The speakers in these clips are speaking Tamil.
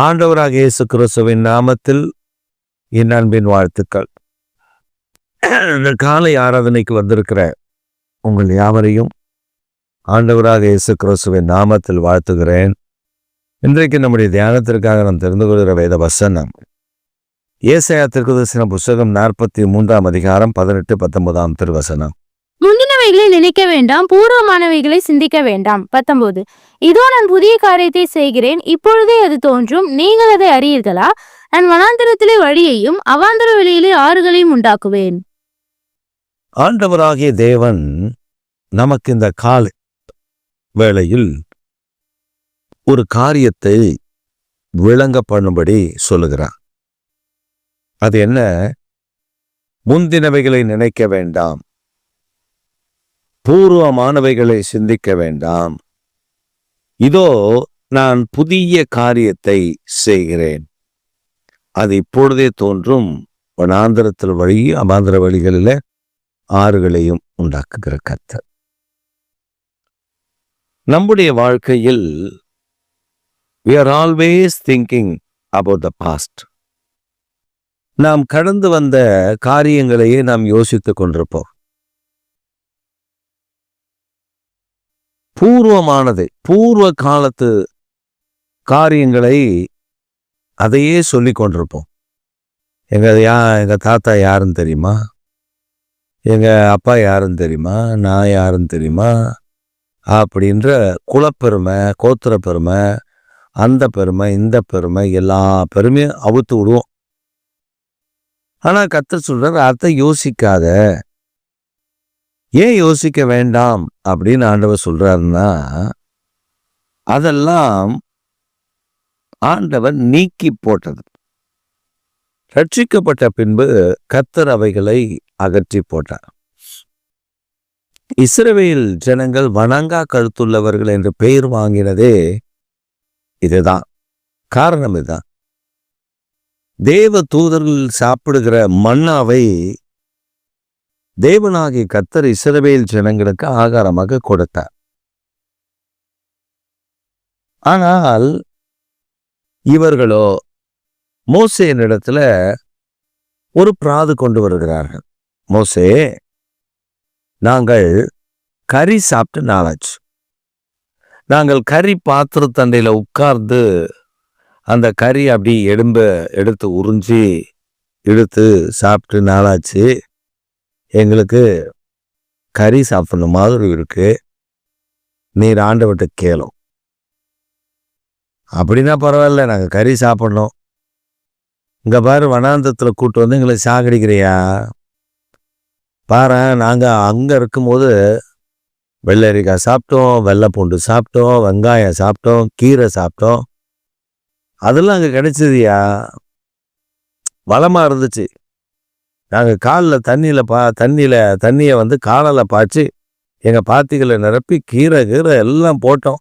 ஆண்டவராகிய இயேசு கிறிஸ்துவின் நாமத்தில் என் அன்பின் வாழ்த்துக்கள். இந்த காலை ஆராதனைக்கு வந்திருக்கிற உங்கள் யாவரையும் ஆண்டவராகிய இயேசு கிறிஸ்துவின் நாமத்தில் வாழ்த்துகிறேன். இன்றைக்கு நம்முடைய தியானத்திற்காக நாம் தெரிந்து கொள்கிற வேத வசனம் ஏசாயா தீர்க்கதரிசன புஸ்தகம் 43 அதிகாரம் 18-19 திருவசனம். முந்தினவைகளை நினைக்க வேண்டாம், பூர்வமானவைகளை சிந்திக்க வேண்டாம். 19. இதோ நான் புதிய காரியத்தை செய்கிறேன், இப்பொழுதே அது தோன்றும், நீங்கள் அதை அறியீர்களா? நான் வனாந்தரத்திலே வழியையும் அவாந்தர வெளியிலே ஆறுகளையும் உண்டாக்குவேன். ஆண்டவராகிய தேவன் நமக்கு இந்த கால வேளையில் ஒரு காரியத்தை விளங்க பண்ணும்படி சொல்லுகிறார். அது என்ன? முந்தினவைகளை நினைக்க வேண்டாம், பூர்வமானவைகளை சிந்திக்க வேண்டாம், இதோ நான் புதிய காரியத்தை செய்கிறேன், அது இப்பொழுதே தோன்றும், வனாந்தரத்தில் வழி அவாந்தர வழிகளில் ஆறுகளையும் உண்டாக்குகிற கர்த்தர். நம்முடைய வாழ்க்கையில் we are always thinking about the past. நாம் கடந்து வந்த காரியங்களையே நாம் யோசித்துக் கொண்டிருப்போம். பூர்வமானது, பூர்வ காலத்து காரியங்களை அதையே சொல்லி கொண்டிருப்போம். எங்க தாத்தா யாருன்னு தெரியுமா, எங்க அப்பா யாருன்னு தெரியுமா, நான் யாருன்னு தெரியுமா அப்படின்ற குலப்பெருமை, கோத்திர பெருமை, அந்த பெருமை, இந்த பெருமை, எல்லா பெருமையும் அவுத்து விடுவோம். ஆனா கர்த்தர் சொல்றார், அதை யோசிக்காத. ஏன் யோசிக்க வேண்டாம் அப்படின்னு ஆண்டவர் சொல்றாருன்னா, அதெல்லாம் ஆண்டவர் நீக்கி போட்டது. ரட்சிக்கப்பட்ட பின்பு கர்த்தர் அவைகளை அகற்றி போட்டார். இஸ்ரவேல் ஜனங்கள் வணங்கா கழுத்துள்ளவர்கள் என்று பெயர் வாங்கினதே இதுதான். காரணம் இதுதான். தேவ தூதர்கள் சாப்பிடுகிற மன்னாவை தேவனாகிய கர்த்தர் இஸ்ரவேல் ஜனங்களுக்கு ஆகாரமாக கொடுத்தார். ஆனால் இவர்களோ மோசேனிடத்துல ஒரு பிராது கொண்டு வருகிறார்கள். மோசே, நாங்கள் கறி சாப்பிட்டு நாளாச்சு, நாங்கள் கறி பாத்திரத்தண்டையில உட்கார்ந்து அந்த கறி அப்படி எடுத்து உறிஞ்சி இழுத்து சாப்பிட்டு நாளாச்சு, எங்களுக்கு கறி சாப்பிடணும் மாதிரி இருக்கு, நீர் ஆண்டவர்கிட்ட கேளும். அப்படின்னா பரவாயில்ல, நாங்கள் கறி சாப்பிடணும், இங்க பாரு வனாந்தரத்தில் கூட்டு வந்து எங்களை சாகடிக்கிறியா பாரு. நாங்கள் அங்கே இருக்கும்போது வெள்ளரிக்காய் சாப்பிட்டோம், வெள்ளை பூண்டு சாப்பிட்டோம், வெங்காயம் சாப்பிட்டோம், கீரை சாப்பிட்டோம், அதெல்லாம் அங்கே கிடைச்சதுயா, வளமாக இருந்துச்சு. நாங்கள் காலில் தண்ணியை வந்து காலில் பாய்ச்சி எங்கள் பாத்திகளை நிரப்பி கீரை எல்லாம் போட்டோம்.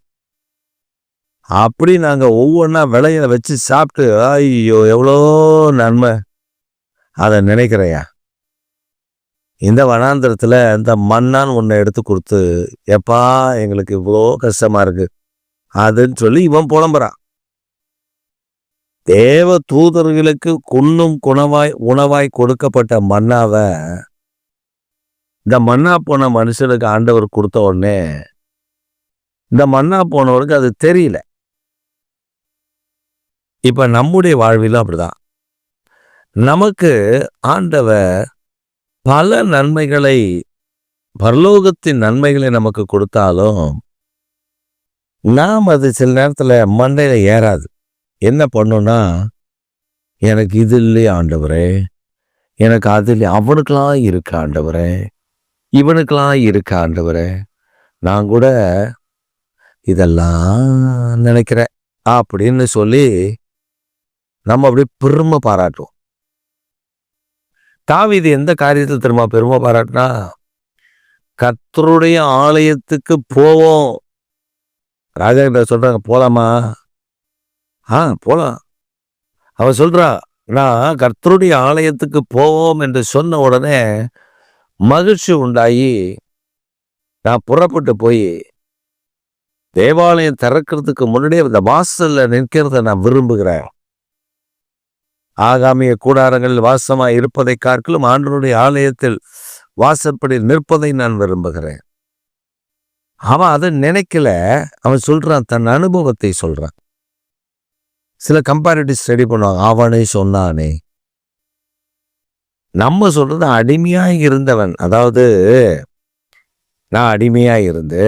அப்படி நாங்கள் ஒவ்வொன்றா விளைய வச்சு சாப்பிட்டு, ஐயோ எவ்வளோ நன்மை அதை நினைக்கிறையா. இந்த வனாந்திரத்தில் இந்த மண்ணான்னு ஒன்று எடுத்து கொடுத்து, எப்பா எங்களுக்கு இவ்வளோ கஷ்டமா இருக்கு அதுன்னு சொல்லி இவன் புலம்புறான். தேவ தூதர்களுக்கு உணவாய் கொடுக்கப்பட்ட மன்னாவை இந்த மன்னா போன மனுஷனுக்கு ஆண்டவர் கொடுத்த உடனே இந்த மன்னா போனவருக்கு அது தெரியல. இப்ப நம்முடைய வாழ்விலும் அப்படிதான். நமக்கு ஆண்டவர் பல நன்மைகளை, பரலோகத்தின் நன்மைகளை நமக்கு கொடுத்தாலும் நாம் அது சில நேரத்துல மண்டையில ஏறாது. என்ன பண்ணுன்னா, எனக்கு இது இல்லையே ஆண்டவரே, எனக்கு அது இல்லை, அவனுக்கெல்லாம் இருக்க ஆண்டவரே, இவனுக்கெல்லாம் இருக்க ஆண்டவரே, நான் கூட இதெல்லாம் நினைக்கிறேன் அப்படின்னு சொல்லி நம்ம அப்படி பெருமை பாராட்டுவோம். தாவீது எந்த காரியத்தில் திரும்ப பெருமை பாராட்டினா, கர்த்தருடைய ஆலயத்துக்கு போவோம். ராஜா கிட்ட சொல்றாங்க, போலாமா? போலாம். அவன் சொல்றா, நான் கர்த்தருடைய ஆலயத்துக்கு போவோம் என்று சொன்ன உடனே மகிழ்ச்சி உண்டாகி நான் புறப்பட்டு போய் தேவாலயம் திறக்கிறதுக்கு முன்னாடியே இந்த வாசல்ல நிற்கிறத நான் விரும்புகிறேன். ஆகாமிய கூடாரங்களில் வாசமாய் இருப்பதை காட்டிலும் ஆண்டவருடைய ஆலயத்தில் வாசற்படி நிற்பதை நான் விரும்புகிறேன். அவன் அதை நினைக்கல. அவன் சொல்றான், தன் அனுபவத்தை சொல்றான். சில கம்பேரிட்டிவ் ஸ்டடி பண்ணுவாங்க. அவனே சொன்னானே. நம்ம சொல்றது அடிமையாக இருந்தவன். அதாவது நான் அடிமையாக இருந்து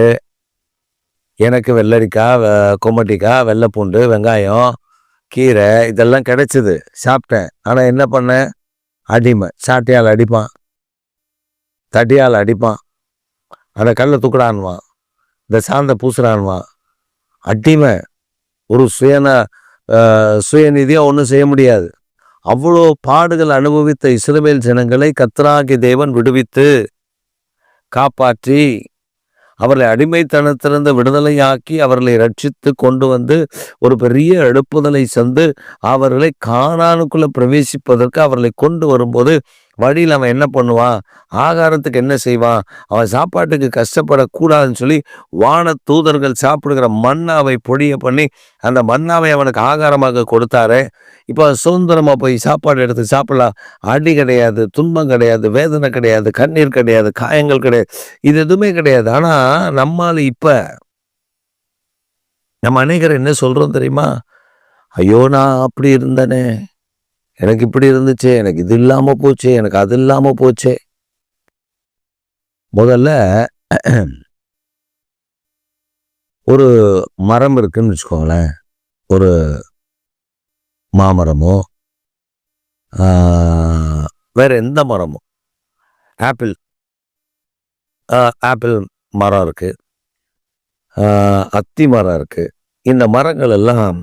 எனக்கு வெள்ளரிக்காய், கொமட்டிக்காய், வெள்ளைப்பூண்டு, வெங்காயம், கீரை இதெல்லாம் கிடைச்சிது, சாப்பிட்டேன். ஆனால் என்ன பண்ணேன்? அடிமை. சாட்டையால் அடிப்பான், தடியால் அடிப்பான், அந்த கல்லை தூக்குடான்வான், இந்த சாந்த பூசுறான்வான். அடிமை. ஒரு சுயநிதியாக ஒன்றும் செய்ய முடியாது. அவ்வளோ பாடுகள் அனுபவித்த இஸ்ரவேல் ஜனங்களை கர்த்தராகிய தேவன் விடுவித்து காப்பாற்றி அவர்களை அடிமைத்தனத்திலிருந்து விடுதலையாக்கி அவர்களை ரட்சித்து கொண்டு வந்து ஒரு பெரிய எழுப்புதலை சென்று அவர்களை கானானுக்குள்ள பிரவேசிப்பதற்கு அவர்களை கொண்டு வரும்போது வழியில் அவன் என்ன பண்ணுவான்? ஆகாரத்துக்கு என்ன செய்வான்? அவன் சாப்பாட்டுக்கு கஷ்டப்படக்கூடாதுன்னு சொல்லி வான தூதர்கள் சாப்பிடுகிற மன்னாவை பொழிய பண்ணி அந்த மன்னாவை அவனுக்கு ஆகாரமாக கொடுத்தாரு. இப்போ சுதந்திரமாக போய் சாப்பாடு எடுத்து சாப்பிடலாம். அடி கிடையாது, துன்பம் கிடையாது, வேதனை கிடையாது, கண்ணீர் கிடையாது, காயங்கள் கிடையாது, இது எதுவுமே கிடையாது. ஆனால் நம்மால் இப்போ நம்ம அநேகர் என்ன சொல்கிறோம் தெரியுமா? ஐயோ நான் அப்படி இருந்தனே, எனக்கு இப்படி இருந்துச்சு, எனக்கு இது இல்லாமல் போச்சு, எனக்கு அது இல்லாமல் போச்சு. முதல்ல ஒரு மரம் இருக்குன்னு வச்சுக்கோங்களேன். ஒரு மாமரமோ வேற எந்த மரமோ, ஆப்பிள் மரம் இருக்கு, அத்தி மரம் இருக்கு. இந்த மரங்கள் எல்லாம்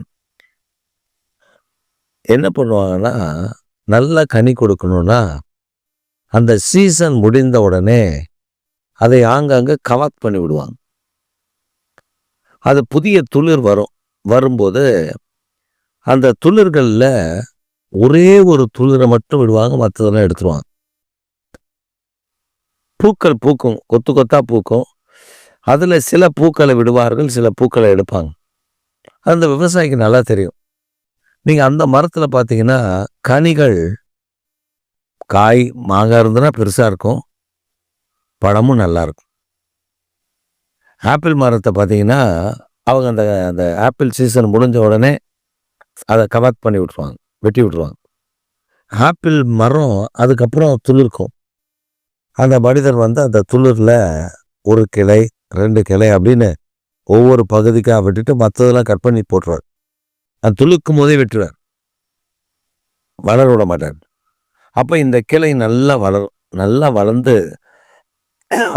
என்ன பண்ணுவாங்கன்னா, நல்ல கனி கொடுக்கணும்னா அந்த சீசன் முடிந்த உடனே அதை ஆங்காங்கே கவாத் பண்ணி விடுவாங்க. அது புதிய துளிர் வரும்போது அந்த துளிர்களில் ஒரே ஒரு துளிரை மட்டும் விடுவாங்க, மற்றதெல்லாம் எடுத்துருவாங்க. பூக்கள் பூக்கும், கொத்து கொத்தா பூக்கும். அதில் சில பூக்களை விடுவார்கள், சில பூக்களை எடுப்பாங்க. அந்த விவசாயிக்கு நல்லா தெரியும். நீங்கள் அந்த மரத்தில் பார்த்தீங்கன்னா கனிகள், காய் மாங்காய் இருந்ததுன்னா பெருசாக இருக்கும், பழமும் நல்லா இருக்கும். ஆப்பிள் மரத்தை பார்த்தீங்கன்னா அவங்க அந்த அந்த ஆப்பிள் சீசன் முடிஞ்ச உடனே அதை கவாத் பண்ணி விட்ருவாங்க, வெட்டி விட்ருவாங்க. ஆப்பிள் மரம் அதுக்கப்புறம் துளிர்க்கும். அந்த மனிதன் வந்து அந்த துளிரில் ஒரு கிளை, 2 கிளை அப்படின்னு ஒவ்வொரு பகுதிக்காக விட்டுட்டு மற்றதெல்லாம் கட் பண்ணி போட்டுருவார். அது துளுக்கும் போதே வெட்டுவார், வளர விட மாட்டார். அப்போ இந்த கிளை நல்லா வளரும். நல்லா வளர்ந்து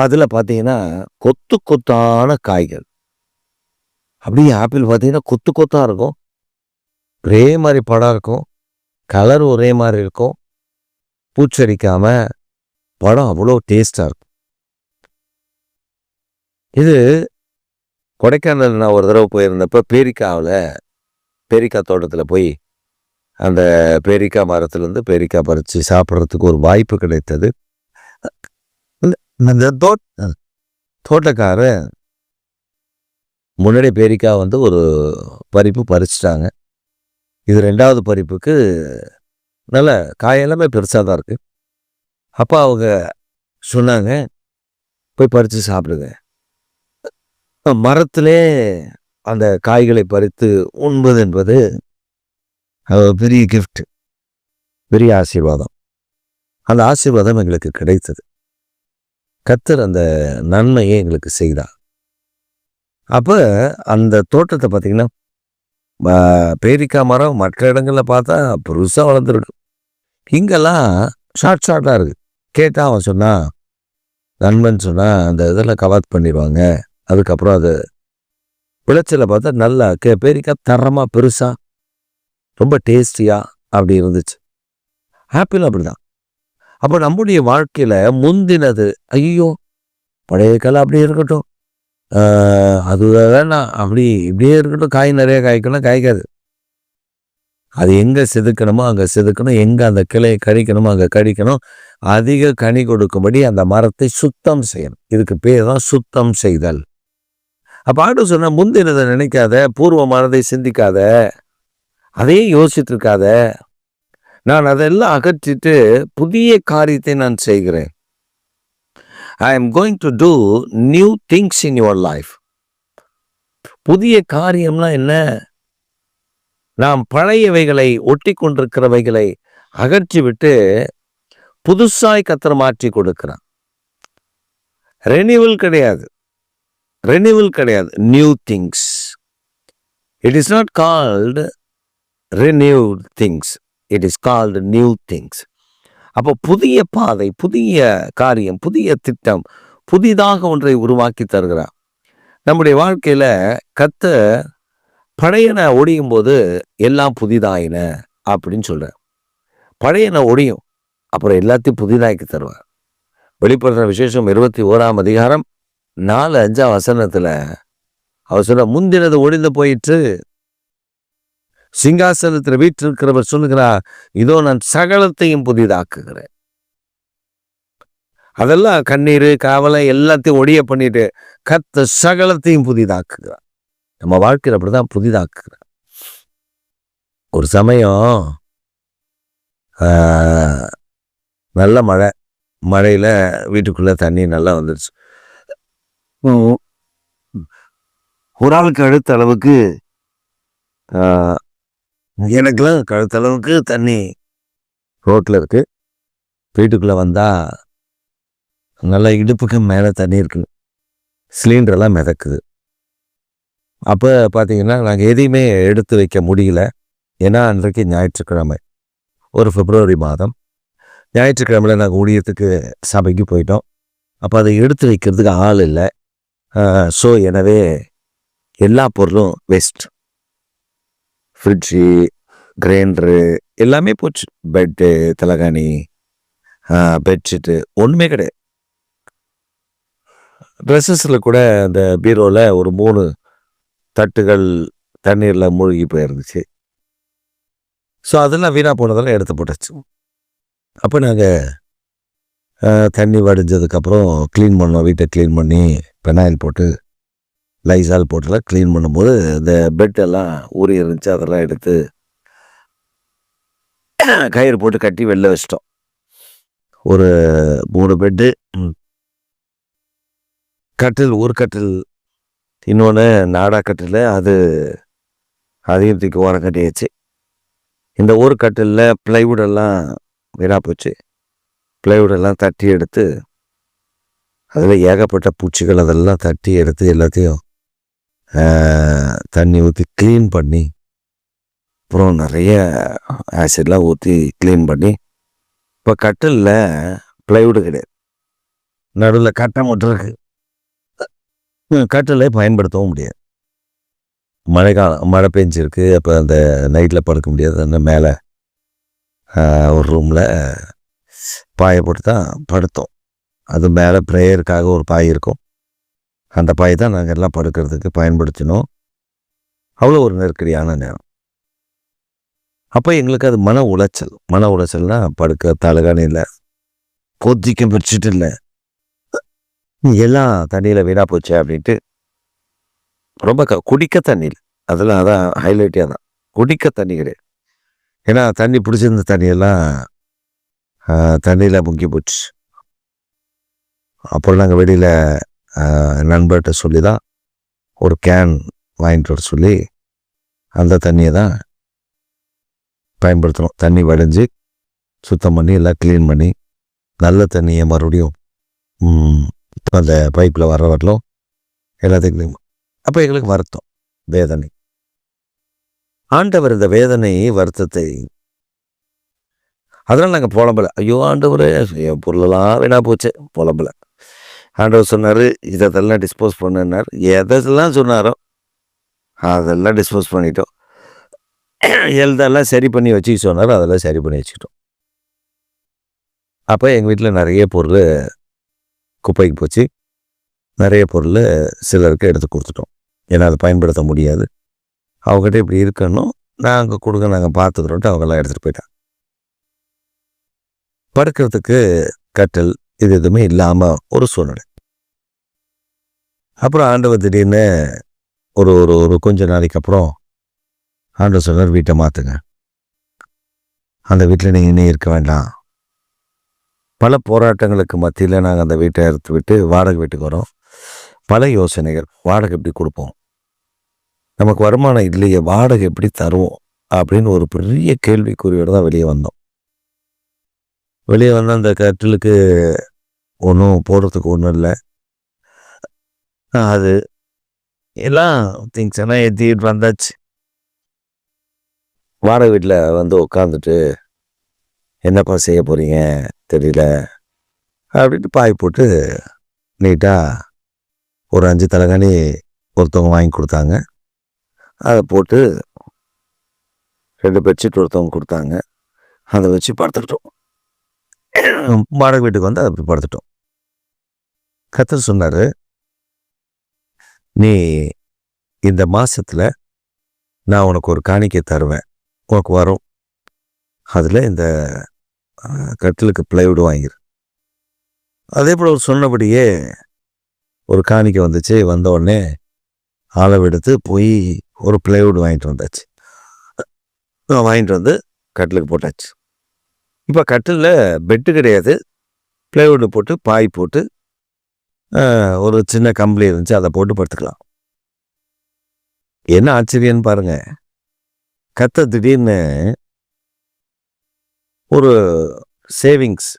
அதில் பார்த்தீங்கன்னா கொத்து கொத்தான காய்கள். அப்படியே ஆப்பிள் பார்த்தீங்கன்னா கொத்து கொத்தாக இருக்கும், ஒரே மாதிரி படம் இருக்கும், கலர் ஒரே மாதிரி இருக்கும், பூச்சரிக்காம படம் அவ்வளோ டேஸ்டாக இருக்கும். இது கொடைக்கானல் நான் ஒரு தடவை போயிருந்தப்போ பேரிக்காய் தோட்டத்தில் போய் அந்த பேரிக்காய் மரத்துலேருந்து பேரிக்காய் பறித்து சாப்பிட்றதுக்கு ஒரு வாய்ப்பு கிடைத்தது. அந்த தோட்டக்காரர் முன்னாடி பேரிக்காய் வந்து ஒரு பறிப்பு பறிச்சிட்டாங்க. இது 2வது பறிப்புக்கு நல்ல காயெல்லாமே பெருசாக தான் இருக்குது. அப்போ அவங்க சொன்னாங்க, போய் பறித்து சாப்பிடுங்க. மரத்திலே அந்த காய்களை பறித்து உண்பது என்பது பெரிய கிஃப்ட், பெரிய ஆசீர்வாதம். அந்த ஆசீர்வாதம் எங்களுக்கு கிடைத்தது. கர்த்தர் அந்த நன்மையை எங்களுக்கு செய்தார். அப்போ அந்த தோட்டத்தை பார்த்தீங்கன்னா பேரிக்காய் மரம் மற்ற இடங்களில் பார்த்தா பெருசாக வளர்ந்துருக்கு. இங்கெல்லாம் ஷார்ட்டாக இருக்குது. கேட்டால் அவன் சொன்னான், நண்பன் சொன்னால் அந்த இதெல்லாம் கவாத் பண்ணிடுவாங்க. அதுக்கப்புறம் அது விளைச்சலை பார்த்தா நல்லா பேரிக்காய் தரமாக பெருசாக ரொம்ப டேஸ்டியாக அப்படி இருந்துச்சு. ஆப்பிள் அப்படிதான். அப்போ நம்முடைய வாழ்க்கையில் முந்தினது, ஐயோ பழைய காலம் அப்படியே இருக்கட்டும், அது வேணாம், அப்படி இப்படியே இருக்கட்டும், காய் நிறைய காய்க்கணும், காய்க்காது. அது எங்கே செதுக்கணுமோ அங்கே செதுக்கணும், எங்கே அந்த கிளையை கடிக்கணுமோ அங்கே கடிக்கணும். அதிக கனி கொடுக்கும்படி அந்த மரத்தை சுத்தம் செய்யணும். இதுக்கு பேர் தான் சுத்தம் செய்தல். அப்போ ஆண்டவர் சொன்னா, முந்தினதை நினைக்காத, பூர்வமானதை சிந்திக்காத, அதையே யோசிச்சுட்டு இருக்காத, நான் அதெல்லாம் அகற்றிட்டு புதிய காரியத்தை நான் செய்கிறேன். I am going to do new things in your life. புதிய காரியம்னா என்ன? நாம் பழையவைகளை ஒட்டி கொண்டிருக்கிறவைகளை அகற்றி விட்டு புதுசாய் கர்த்தர் மாற்றி கொடுக்கிறான். ரெனிவல் கிடையாது, new things. It is not called renewed things, it is called new things. அப்போ புதிய பாதை, புதிய காரியம், புதிய திட்டம், புதிதாக ஒன்றை உருவாக்கி தருகிறார். நம்முடைய வாழ்க்கையில கர்த்தர் பழையன ஒழியும் போது எல்லாம் புதிதாயின அப்படின்னு சொல்ற. பழையன ஒழியும், அப்புறம் எல்லாத்தையும் புதிதாக்கி தருவார். வெளிப்படுத்தின விசேஷம் 21ஆம் அதிகாரம் 4-5 வசனத்துல அவர் சொல்ற, முந்தினது ஒழிந்து போயிற்று, சிங்காசனத்தில் வீற்றிருக்கிறவர் சொல்லுகிறார், இதோ நான் சகலத்தையும் புதிதாக்குகிறேன். அதெல்லாம் கண்ணீர் காவலை எல்லாத்தையும் ஒழிய பண்ணிட்டு கர்த்தர் சகலத்தையும் புதிதாக்குகிறார். நம்ம வாழ்க்கையில் அப்படிதான் புதிதாக்குகிறார். ஒரு சமயம் நல்ல மழையில வீட்டுக்குள்ள தண்ணி நல்லா வந்துருச்சு. ஒரு ஆளுக்கு அடுத்த அளவுக்கு, எனக்குலாம் கழுத்தளவுக்கு தண்ணி ரோட்டில் இருக்கு. வீட்டுக்குள்ளே வந்தால் நல்லா இடுப்புக்கு மேலே தண்ணி இருக்கு. சிலிண்டரெல்லாம் மிதக்குது. அப்போ பார்த்தீங்கன்னா நாங்கள் எதையுமே எடுத்து வைக்க முடியல. ஏன்னா அன்றைக்கு ஞாயிற்றுக்கிழமை, ஒரு பிப்ரவரி மாதம் ஞாயிற்றுக்கிழமையில் நாங்கள் ஊழியத்துக்கு சபைக்கு போயிட்டோம். அப்போ அதை எடுத்து வைக்கிறதுக்கு ஆள் இல்லை. ஸோ எனவே எல்லா பொருளும் வேஸ்ட். ஃப்ரிட்ஜு, கிரைண்டரு எல்லாமே போச்சு. பெட்டு, தலகாணி, பெட்ஷீட்டு ஒன்றுமே கிடையாது. ட்ரெஸ்ஸஸில் கூட அந்த பீரோவில் ஒரு 3 தட்டுகள் தண்ணீரில் மூழ்கி போயிருந்துச்சு. ஸோ அதெல்லாம் வீணாக போனதெல்லாம் எடுத்து போட்டாச்சு. அப்போ நாங்கள் தண்ணி வடிஞ்சதுக்கப்புறம் க்ளீன் பண்ணோம். வீட்டை க்ளீன் பண்ணி பெனாயில் போட்டு லைசால் போட்டுலாம் க்ளீன் பண்ணும்போது இந்த பெட்டெல்லாம் ஊறி இருந்துச்சு. அதெல்லாம் எடுத்து கயிறு போட்டு கட்டி வெளில வச்சிட்டோம். ஒரு 3 பெட்டு, கட்டில், ஒரு கட்டில், இன்னொன்று நாடா கட்டில், அதையும் தூக்கி ஓரம் கட்டியாச்சு. இந்த ஒரு கட்டிலில் ப்ளைவுடெல்லாம் வீணாக போச்சு. ப்ளைவுடெல்லாம் தட்டி எடுத்து, அதில் ஏகப்பட்ட பூச்சிகள், அதெல்லாம் தட்டி எடுத்து எல்லாத்தையும் தண்ணி ஊற்றி க்ளீன் பண்ணி, அப்புறம் நிறைய ஆசிட்லாம் ஊற்றி க்ளீன் பண்ணி, இப்போ கட்டிலில் ப்ளைவுடு கிடையாது, நடுவில் கட்டை மட்டும் இருக்கு. கட்டிலை பயன்படுத்தவும் முடியாது. மழை பெஞ்சிருக்கு. அப்போ அந்த நைட்டில் படுக்க முடியாது. அந்த மேலே ஒரு ரூமில் பாயை போட்டு தான் படுத்தோம். அது மேலே ப்ரேயருக்காக ஒரு பாய் இருக்கும். அந்த பாய் தான் நாங்கள் எல்லாம் படுக்கிறதுக்கு பயன்படுத்தினோம். அவ்வளோ ஒரு நெருக்கடியான நேரம். அப்போ எங்களுக்கு அது மன உளைச்சல்னா படுக்க தலகாணி இல்லை, கொதிக்க பிடிச்சிட்டு இல்லை, எல்லாம் தண்ணியில் வீணாக போச்சு அப்படின்ட்டு ரொம்ப குடிக்க தண்ணி இல்லை. அதெல்லாம் அதான் ஹைலைட்டே தான், குடிக்க தண்ணி கிடையாது. ஏன்னா தண்ணி பிடிச்சிருந்த தண்ணியெல்லாம் தண்ணியில் முங்கி போச்சு. அப்புறம் நாங்கள் வெளியில் நண்பர்கிட்ட சொல்லி தான் ஒரு கேன் வாங்கிட்டு வர சொல்லி அந்த தண்ணியை தான் பயன்படுத்தணும். தண்ணி வடிஞ்சு சுத்தம் பண்ணி எல்லாம் க்ளீன் பண்ணி நல்ல தண்ணியை மறுபடியும் அந்த பைப்பில் வர வரலும் எல்லாத்தையும் க்ளீன். அப்போ எங்களுக்கு வருத்தம், வேதனை. ஆண்டவர் இந்த வேதனை, வருத்தத்தை, அதனால் நாங்கள் புலம்பலை. ஐயோ ஆண்டவரே, என் பொருளெல்லாம் வீணாக போச்சு, புலம்பலை. ஆண்டவர் சொன்னார், இதெல்லாம் டிஸ்போஸ் பண்ணுன்னார். எதெல்லாம் சொன்னாரோ அதெல்லாம் டிஸ்போஸ் பண்ணிட்டோம். எதெல்லாம் சரி பண்ணி வச்சுக்க சொன்னாரோ அதெல்லாம் சரி பண்ணி வச்சுக்கிட்டோம். அப்போ எங்கள் வீட்டில் நிறைய பொருள் குப்பைக்கு போச்சு. நிறைய பொருள் சிலருக்கு எடுத்து கொடுத்துட்டோம். ஏன்னா அதை பயன்படுத்த முடியாது. அவங்ககிட்ட இப்படி இருக்கணும், நாங்கள் கொடுங்க, நாங்கள் பார்த்துக்கிறோன்ட்டு அவங்கெல்லாம் எடுத்துகிட்டு போயிட்டாங்க. படுக்கிறதுக்கு கட்டில் இது எதுவுமே இல்லாமல் ஒரு சூழ்நிலை. அப்புறம் ஆண்டவர் திடீர்னு ஒரு ஒரு ஒரு கொஞ்ச நாளைக்கு அப்புறம் ஆண்டவர் சொன்னார், வீட்டை மாற்றுங்க, அந்த வீட்டில் நீங்கள் இனி இருக்க வேண்டாம். பல போராட்டங்களுக்கு மத்தியில் நாங்கள் அந்த வீட்டை எடுத்து விட்டு வாடகை வீட்டுக்கு வரோம். பல யோசனைகள், வாடகை எப்படி கொடுப்போம், நமக்கு வருமானம் இல்லையே, வாடகை எப்படி தருவோம் அப்படின்னு ஒரு பெரிய கேள்விக்குறியோடு தான் வெளியே வந்தோம். வெளியே வந்து அந்த கட்டிலுக்கு ஒன்றும் போடுறதுக்கு ஒன்றும் இல்லை. அது எல்லாம் திங்ஸ் எல்லாம் ஏற்றிட்டு வந்தாச்சு. வாடகை வீட்டில் வந்து உட்காந்துட்டு என்னப்பா செய்ய போகிறீங்க தெரியல அப்படின்ட்டு பாய் போட்டு நீட்டாக ஒரு 5 தலைகாணி ஒருத்தவங்க வாங்கி கொடுத்தாங்க. அதை போட்டு 2 பெட்ஷீட் ஒருத்தவங்க கொடுத்தாங்க. அதை வச்சு படுத்துக்கிட்டோம். வாடகை வீட்டுக்கு வந்து அப்படி படுத்துட்டோம். கர்த்தர் சொன்னார், நீ இந்த மாசத்துல நான் உனக்கு ஒரு காணிக்கை தருவேன், உனக்கு வரும், அதில் இந்த கட்டிலுக்கு பிளைவுட் வாங்கிரு. அதே போல் அவர் சொன்னபடியே ஒரு காணிக்கை வந்துச்சு. வந்த உடனே அளவு எடுத்து போய் ஒரு பிளைவுட் வாங்கிட்டு வந்தாச்சு. வாங்கிட்டு வந்து கட்டிலுக்கு போட்டாச்சு. இப்போ கட்டிலில் பெட்டு கிடையாது, பிளைவுட் போட்டு பாய் போட்டு ஒரு சின்ன கம்பளி இருந்துச்சு, அதை போட்டு படுத்துக்கலாம். என்ன ஆச்சரியன்னு பாருங்க, கர்த்தர் திடீர்னு ஒரு சேவிங்ஸ்,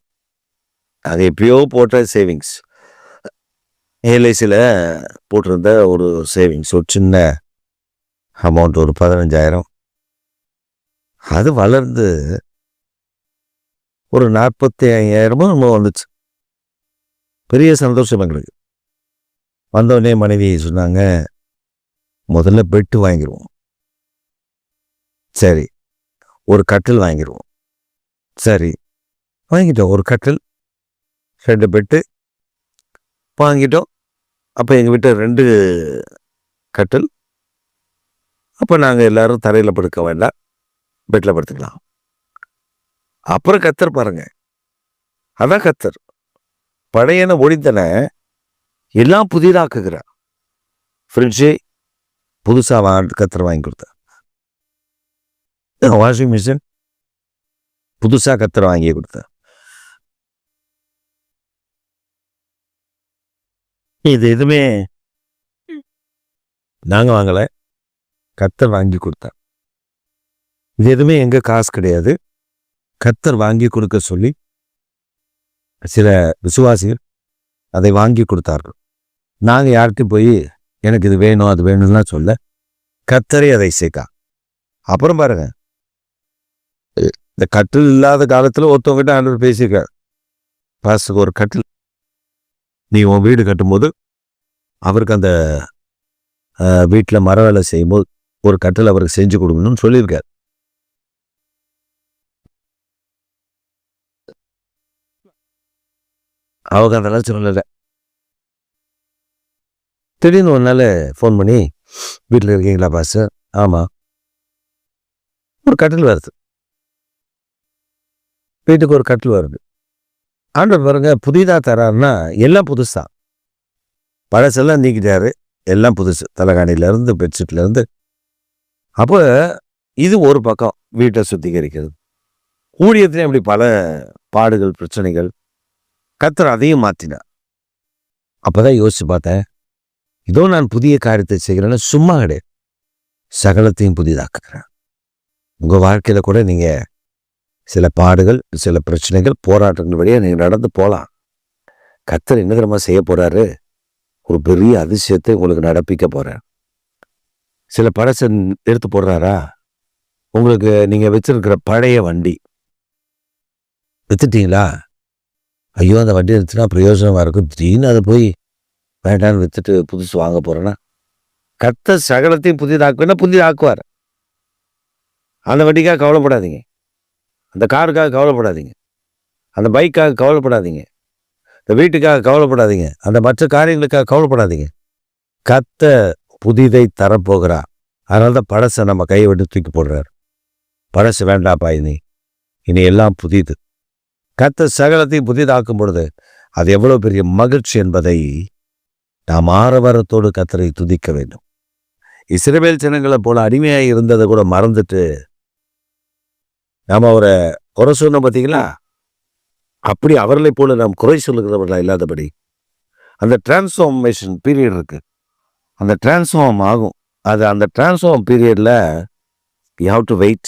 அது எப்பயோ போட்ட சேவிங்ஸ், எல்ஐசியில் போட்டிருந்த ஒரு சேவிங்ஸ், ஒரு சின்ன அமௌண்ட், ஒரு 15,000, அது வளர்ந்து ஒரு 45,000 வந்துச்சு. பெரிய சந்தோஷம் எங்களுக்கு. வந்தோடனே மனைவி சொன்னாங்க, முதல்ல பெட்டு வாங்கிடுவோம், சரி, ஒரு கட்டில் வாங்கிடுவோம், சரி, வாங்கிட்டோம். ஒரு கட்டில் 2 பெட்டு வாங்கிட்டோம். அப்போ எங்கள் வீட்டில் 2 கட்டில். அப்போ நாங்கள் எல்லாரும் தரையில் படுக்க வேண்டாம், பெட்டில் படுத்துக்கலாம். அப்புறம் கர்த்தர் பாருங்க, அதான் கர்த்தர் பழையன ஒழிந்தன எல்லாம் புதிதாக்குகிறார். ஃப்ரிட்ஜு புதுசாக கர்த்தர் வாங்கி கொடுத்தார். வாஷிங் மிஷின் புதுசாக கர்த்தர் வாங்கி கொடுத்தார். இது எதுவுமே நாங்கள் வாங்கலை, கர்த்தர் வாங்கி கொடுத்தார். இது எதுவுமே எங்கள் காசு கிடையாது, கர்த்தர் வாங்கி கொடுக்க சொல்லி சில விசுவாசிகள் அதை வாங்கி கொடுத்தார்கள். நாங்கள் யார்கிட்டையும் போய் எனக்கு இது வேணும் அது வேணும்லாம் சொல்ல, கர்த்தரே அதை சேர்க்கா. அப்புறம் பாருங்க, இந்த கட்டில் இல்லாத காலத்தில் ஒருத்தவங்கிட்ட ஆண்டவர் பேசியிருக்கார், பாஸ்டருக்கு ஒரு கட்டில் நீ உன் வீடு கட்டும்போது அவருக்கு அந்த வீட்டில் மர வேலை செய்யும்போது ஒரு கட்டில் அவருக்கு செஞ்சு கொடுக்கணும்னு சொல்லியிருக்கார். அவங்க அதெல்லாம் சொல்லலை. திடீர்னு ஒரு நாள் ஃபோன் பண்ணி, வீட்டில் இருக்கீங்களா பாஸ்டர்? ஆமாம். ஒரு கட்டில் வருது, வீட்டுக்கு ஒரு கட்டில் வருது. ஆண்டவர் பாருங்க, புதிதாக தராருன்னா எல்லாம் புதுசா, பழசெல்லாம் நீக்கிட்டாரு, எல்லாம் புதுசு, தலைகாணிலேருந்து பெட்ஷீட்லேருந்து. அப்போ இது ஒரு பக்கம் வீட்டை சுத்திகரிக்கிறது. ஊழியத்துலேயும் அப்படி பல பாடுகள் பிரச்சனைகள், கர்த்தர் அதையும் மாற்றினார். அப்போதான் யோசிச்சு பார்த்தேன், இதோ நான் புதிய காரியத்தை செய்கிறேன்னு சும்மா கிடையாது, சகலத்தையும் புதிதாக்குகிறேன். உங்கள் வாழ்க்கையில் கூட நீங்கள் சில பாடுகள், சில பிரச்சனைகள், போராட்டங்கள் வழியாக நீங்கள் நடந்து போகலாம். கர்த்தர் என்ன தெரியுமா செய்ய போகிறாரு? ஒரு பெரிய அதிசயத்தை உங்களுக்கு நடப்பிக்க போகிறார். சில பழசை எடுத்து போடுறாரா? உங்களுக்கு நீங்கள் வச்சிருக்கிற பழைய வண்டி வித்துட்டீங்களா? ஐயோ, அந்த வண்டி எடுத்துனா பிரயோஜனமாக இருக்கும், திடீர்னு அதை போய் வேண்டான்னு வித்துட்டு புதுசு வாங்க போகிறேன்னா, கர்த்தர் சகலத்தையும் புதிதாக்குன்னா புதிதாக்குவார். அந்த வண்டிக்காக கவலைப்படாதீங்க, அந்த காருக்காக கவலைப்படாதீங்க, அந்த பைக்காக கவலைப்படாதீங்க, இந்த வீட்டுக்காக கவலைப்படாதீங்க, அந்த மற்ற காரியங்களுக்காக கவலைப்படாதீங்க. கர்த்தர் புதிதை தரப்போகிறா. அதனால தான் பழசை நம்ம கையை விட்டு தூக்கி போடுறாரு. பழசு வேண்டாப்பா, இனி எல்லாம் புதிது. கர்த்தர் சகலத்தையும் புதிதாக்கும் பொழுது அது எவ்வளோ பெரிய மகிழ்ச்சி என்பதை நாம் ஆரவாரத்தோடு கர்த்தரை துதிக்க வேண்டும். இஸ்ரவேல் ஜனங்களை போல அடிமையாக இருந்ததை கூட மறந்துட்டு நாம அவரை குறை சொன்னோம் பார்த்தீங்களா? அப்படி அவர்களை போல நாம் குறை சொல்லுகிறவர்களா இல்லாதபடி அந்த டிரான்ஸ்ஃபார்மேஷன் பீரியட் இருக்கு. அந்த டிரான்ஸ்ஃபார்ம் ஆகும். அந்த டிரான்ஸ்ஃபார்ம் பீரியட்ல we have to wait.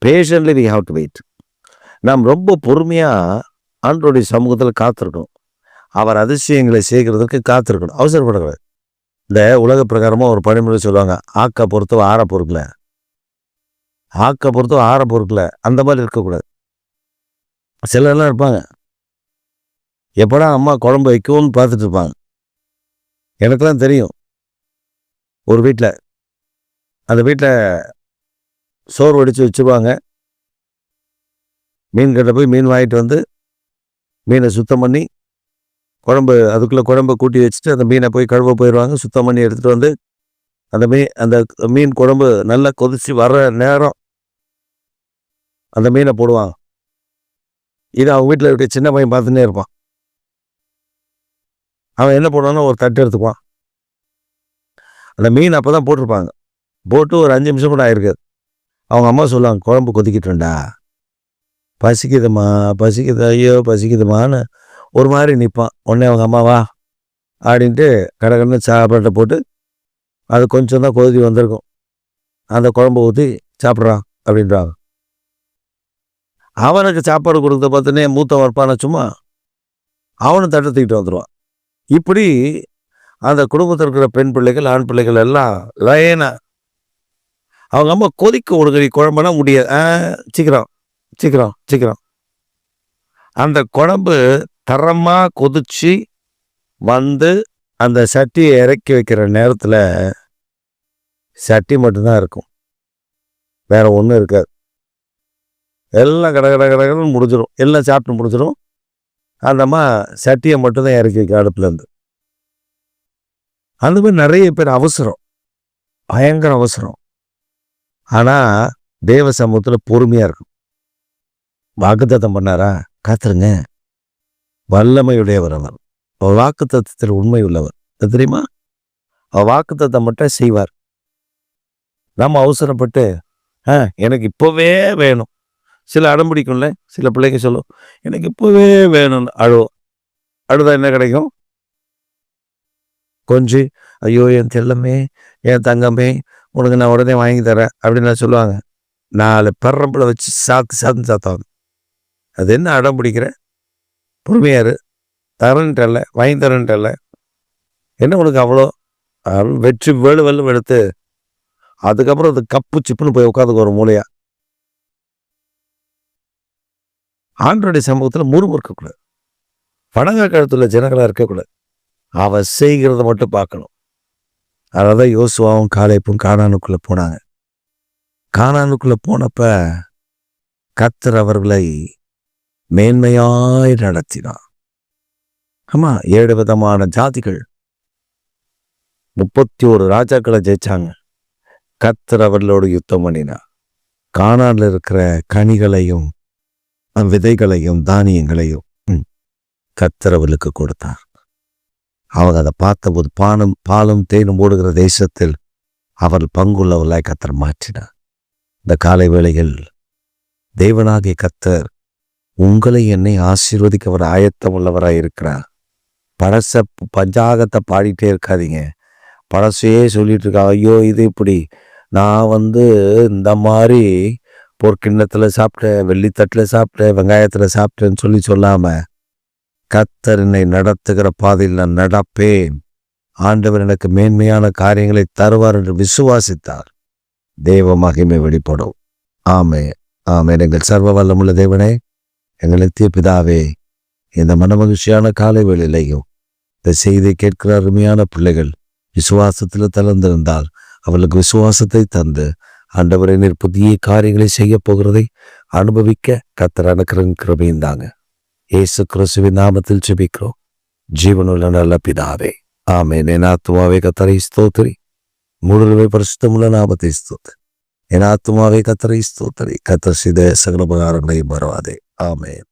Patiently we have to wait. நாம் ரொம்ப பொறுமையா ஆண்டவருடைய சமூகத்தில் காத்திருக்கணும். அவர் அதிசயங்களை செய்கிறதுக்கு காத்திருக்கணும். அவசரப்படக்கூடாது. இந்த உலக பிரகாரமாக ஒரு பழமொழி சொல்லுவாங்க, ஆக்க பொறுத்தவ ஆற பொறுக்கல. ஆக்க பொறுத்தவ ஆற பொறுக்கல. அந்த மாதிரி இருக்கக்கூடாது. சிலர்லாம் இருப்பாங்க, எப்படா அம்மா குழம்பு வைக்கும்னு பார்த்துட்டு இருப்பாங்க. எனக்கெல்லாம் தெரியும், ஒரு வீட்டில் அந்த வீட்டில் சோறு வடித்து வச்சுருவாங்க. மீன் கட்டை போய் மீன் வாங்கிட்டு வந்து மீனை சுத்தம் பண்ணி அதுக்குள்ளே குழம்பை கூட்டி வச்சுட்டு அந்த மீனை போய் கழுவ போயிடுவாங்க. சுத்தம் பண்ணி எடுத்துகிட்டு வந்து அந்த மீன் குழம்பு நல்லா கொதிச்சு வர்ற நேரம் அந்த மீனை போடுவாங்க. இது அவங்க வீட்டில் இருக்க சின்ன பையன் பார்த்துன்னே இருப்பான். அவன் என்ன போடுவான்னா ஒரு தட்டு எடுத்துக்குவான். அந்த மீன் அப்போ தான் போட்டிருப்பாங்க. போட்டு ஒரு 5 நிமிஷம் கூட ஆயிருக்காது. அவங்க அம்மா சொல்லுவாங்க, குழம்பு கொதிக்கிட்டுண்டா, பசிக்குதுமா பசிக்குது, ஐயோ பசிக்குதுமான்னு ஒரு மாதிரி நிற்பான். உடனே அவங்க அம்மாவா அப்படின்ட்டு கடற்கடன்னு சாப்பாட்டை போட்டு அது கொஞ்சம் தான் கொதி வந்திருக்கும், அந்த குழம்பு ஊற்றி சாப்பிட்றான் அப்படின்றாங்க. அவனுக்கு சாப்பாடு கொடுத்த பார்த்தோன்னே மூத்த வரப்பான சும்மா அவனும் தட்டை தூக்கிட்டு வந்துடுவான். இப்படி அந்த குடும்பத்தில் இருக்கிற பெண் பிள்ளைகள் ஆண் பிள்ளைகள் எல்லாம் லைனா அவங்க அம்மா கொதிக்க ஒரு குழம்புனா முடியாது, சீக்கிரம் சீக்கிரம் சீக்கிரம். அந்த குழம்பு தரமாக கொதிச்சு வந்து அந்த சட்டியை இறக்கி வைக்கிற நேரத்தில் சட்டி மட்டும்தான் இருக்கும், வேற ஒன்றும் இருக்காது. எல்லாம் கடன்னு முடிஞ்சிடும், எல்லாம் சாப்பிட்டு முடிஞ்சிடும். அந்தம்மா சட்டியை மட்டும்தான் இறக்கி வைக்க அடுப்புலேருந்து. அந்த மாதிரி நிறைய பேர் அவசரம், பயங்கர அவசரம். ஆனால் தேவ சமூகத்தில் பொறுமையாக இருக்கும். வாக்குத்தத்தம் பண்ணாரா, காத்துருங்க, வல்லமையுடையவர் அவர். அவர் வாக்குத்தத்தத்தில் உண்மை உள்ளவர், தெரியுமா? அவர் வாக்குத்தத்தம் மட்டும் செய்வார். நம்ம அவசரப்பட்டு எனக்கு இப்போவே வேணும். சில அடம் பிடிக்கும்ல, சில பிள்ளைங்க சொல்லும் எனக்கு இப்போவே வேணும்னு அழுவோம். அழுதா என்ன கிடைக்கும்? கொஞ்சம் ஐயோ என் செல்லமே, என் தங்கமே, உனக்கு நான் உடனே வாங்கி தரேன் அப்படின்னு நான் சொல்லுவாங்க. 4 பரம்பளை வச்சு சாத்துவாங்க. அது என்ன அடம் பிடிக்கிற? பொறுமையாரு, தரன்ட்டல்ல, வாங்கி தரன்ட்டல்ல, என்ன உனக்கு அவ்வளோ வெற்றி வெள்ளு எடுத்து அதுக்கப்புறம் அது கப்பு சிப்புன்னு போய் உட்காந்துக்கு ஒரு மூலையா. ஆண்டவருடைய சமூகத்தில் முறுமுறுக்கக்கூடாது, பணங்க கழுத்துல ஜனங்களாக இருக்கக்கூடாது. அவன் செய்கிறத மட்டும் பார்க்கணும். அதான் யோசுவாவும் காலேப்பும் கானானுக்குள்ளே போனாங்க. கானானுக்குள்ளே போனப்ப கர்த்தர் அவர்களை மேன்மையாய் நடத்தினார். ஆமா, 7 விதமான ஜாதிகள் 31 ராஜாக்களை ஜெயிச்சாங்க. கர்த்தர் அவர்களோடு யுத்தம் பண்ணினார். கானான்ல இருக்கிற கனிகளையும் விதைகளையும் தானியங்களையும் கர்த்தர் அவர்களுக்கு கொடுத்தார். அவங்க அதை பார்த்தபோது பாலும் தேனும் ஓடுகிற தேசத்தில் அவர்கள் பங்குள்ளவர்களாய் கர்த்தர் மாற்றினார். இந்த காலை வேளையில் தேவனாகிய கர்த்தர் உங்களை என்னை ஆசீர்வதிக்க அவர் ஆயத்தம் உள்ளவராய் இருக்கிறார். பழச பஞ்சாகத்தை பாடிட்டே இருக்காதீங்க. பழசையே சொல்லிட்டு இருக்கா, ஐயோ இது இப்படி, நான் இந்த மாதிரி பொற்கிண்ணத்தில் சாப்பிட்டேன், வெள்ளித்தட்டில் சாப்பிட்டேன், வெங்காயத்தில் சாப்பிட்டேன்னு சொல்லாமல் கர்த்தர் என்னை நடத்துகிற பாதையில் நான் நடப்பேன், ஆண்டவர் எனக்கு மேன்மையான காரியங்களை தருவார் என்று விசுவாசித்தார். தேவ மகிமை வெளிப்படும். ஆமே ஆமே. எங்கள் சர்வ வல்லமுள்ள தேவனே, எங்கள் நித்திய பிதாவே, இந்த மனமகிழ்ச்சியான காலை வேளையிலையும் இந்த செய்தியை கேட்கிற அருமையான பிள்ளைகள் விசுவாசத்தில் தளர்ந்திருந்தால் அவர்களுக்கு விசுவாசத்தை தந்து ஆண்டவரை நீர் புதிய காரியங்களை செய்ய போகிறதை அனுபவிக்க கர்த்தர் அனுக்கிரகம் கிருபையும் தாங்க. இயேசு கிறிஸ்துவின் நாமத்தில் ஜெபிக்கிறோம் ஜீவனுள்ள நல்ல பிதாவே, ஆமென். என் ஆத்துமாவே கர்த்தரை ஸ்தோத்திரி, முழுமை பரிசுத்தமுள்ள நாமத்தை ஸ்தோத்திரி. என் ஆத்துமாவே கர்த்தரை ஸ்தோத்திரி, கர்த்தர் செய்த சகல உபகாரங்களையும் மறவாதே. ஆமென்.